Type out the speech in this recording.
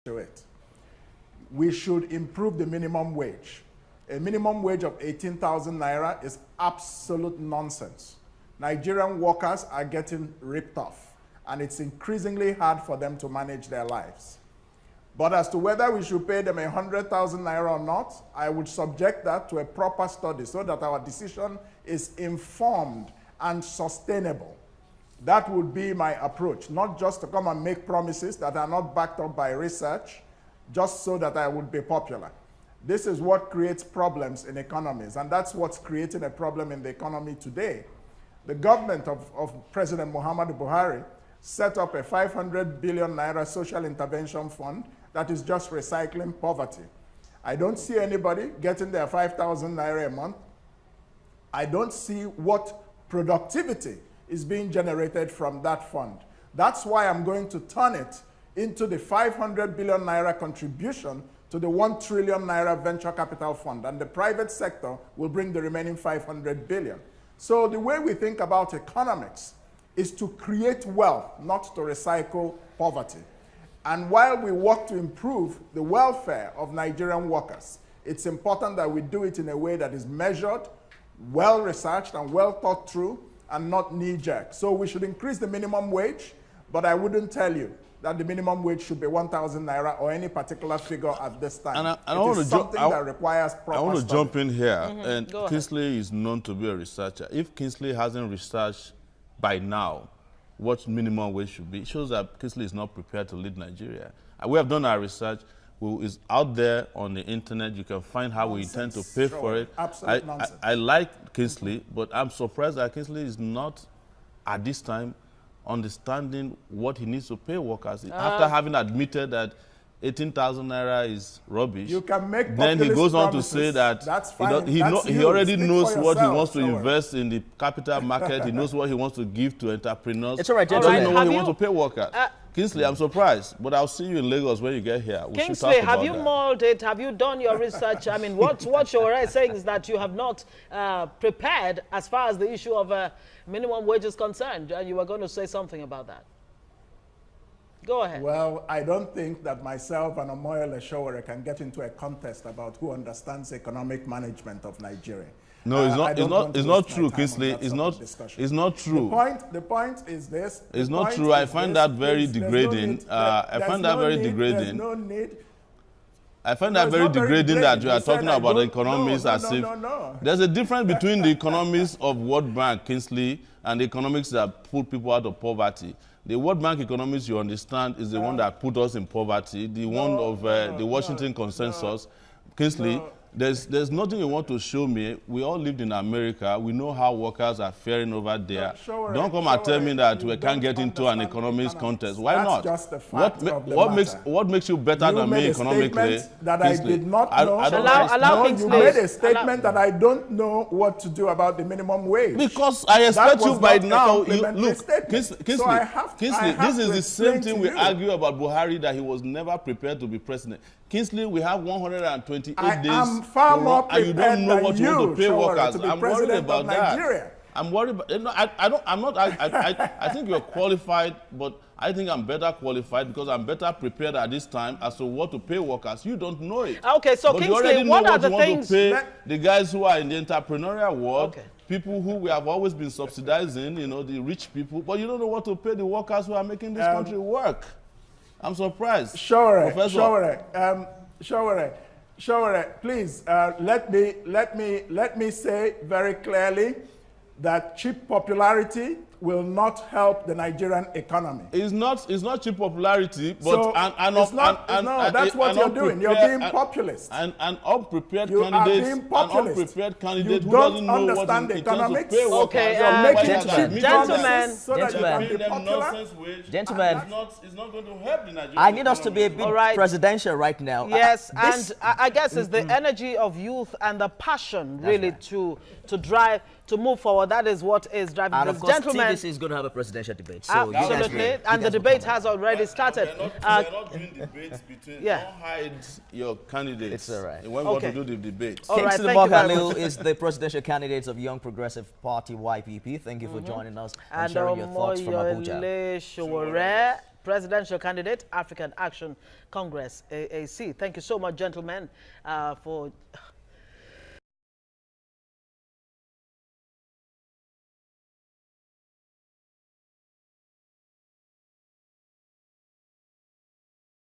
to it. We should improve the minimum wage. A minimum wage of 18,000 naira is absolute nonsense. Nigerian workers are getting ripped off, and it's increasingly hard for them to manage their lives. But as to whether we should pay them 100,000 naira or not, I would subject that to a proper study so that our decision is informed and sustainable. That would be my approach, not just to come and make promises that are not backed up by research, just so that I would be popular. This is what creates problems in economies, and that's what's creating a problem in the economy today. The government of President Muhammadu Buhari set up a 500 billion naira social intervention fund that is just recycling poverty. I don't see anybody getting their 5,000 naira a month. I don't see what productivity is being generated from that fund. That's why I'm going to turn it into the 500 billion naira contribution to the 1 trillion naira venture capital fund, and the private sector will bring the remaining 500 billion. So the way we think about economics is to create wealth, not to recycle poverty. And while we work to improve the welfare of Nigerian workers, it's important that we do it in a way that is measured, well-researched, and well thought through, and not knee-jerk. So we should increase the minimum wage, but I wouldn't tell you that the minimum wage should be 1,000 naira or any particular figure at this time. It is something that requires proper I want to study. jump in here. And Kingsley is known to be a researcher. If Kingsley hasn't researched by now what minimum wage should be, it shows that Kingsley is not prepared to lead Nigeria. And we have done our research. It's out there on the internet. You can find how we intend to pay for it. Absolute nonsense. I like Kingsley, but I'm surprised that Kingsley is not, at this time, understanding what he needs to pay workers. After having admitted that 18,000 naira is rubbish, you can make then he goes on to say that he already knows what he wants to invest in the capital market. He knows what he wants to give to entrepreneurs. It's all right, He doesn't know what he wants to pay workers. Kingsley, I'm surprised, but I'll see you in Lagos when you get here. Kingsley, have you mulled it? Have you done your research? I mean, what Sowore is saying is that you have not prepared as far as the issue of minimum wage is concerned, and you were going to say something about that. Go ahead. Well, I don't think that myself and Omoyele Sowore can get into a contest about who understands economic management of Nigeria. No, it's not true, Kingsley. It's not true. The point is this. It's not true. I find that very degrading. I find that very degrading. There's no need. I find that very degrading that you are talking about the economics as if there's a difference between the economics of World Bank, Kingsley, and the economics that put people out of poverty. The World Bank economics, you understand, is the one that put us in poverty, the one of the Washington Consensus. Kingsley, there's nothing you want to show me. We all lived in America. We know how workers are faring over there. Don't come and tell me that we can't get into an economics contest. Why not? Just the fact what makes you better than me economically? That I did not know. You made a statement that I don't know what to do about the minimum wage. Because I expect you by now. Look, Kingsley, Kingsley, this is the same thing we argue about Buhari, that he was never prepared to be president. Kingsley, we have 128 days. I'm far more prepared and you don't know what you want to pay workers. I'm worried about that. I'm worried about, I think you're qualified, but I think I'm better qualified because I'm better prepared at this time as to what to pay workers. You don't know it. Okay, so but Kingsley, what are the things? To pay the guys who are in the entrepreneurial world, people who we have always been subsidizing, you know, the rich people, but you don't know what to pay the workers who are making this country work. I'm surprised. Sowore, please let me say very clearly that cheap popularity will not help the Nigerian economy. It's not cheap popularity, but so that's what you're doing. You're being populist. An unprepared candidate, who doesn't know what he intends to pay workers. Okay, you're making cheap gentlemen, so that you can be popular. Gentlemen, it's not going to help the Nigerian I need us to be a bit presidential right now. Yes, and I guess it's the energy of youth and the passion really to drive, to move forward. That is what is driving and this. Of course, Gentlemen, this is going to have a presidential debate. So absolutely, and the debate has already started. We're not doing debates between. Don't hide your candidates. It's all right. When we want to do the debate. Sowore and Moghalu is the presidential candidate of Young Progressive Party (YPP). Thank you for joining us and sharing your thoughts from Abuja. Sowore presidential candidate, African Action Congress, AAC. Thank you so much, gentlemen, for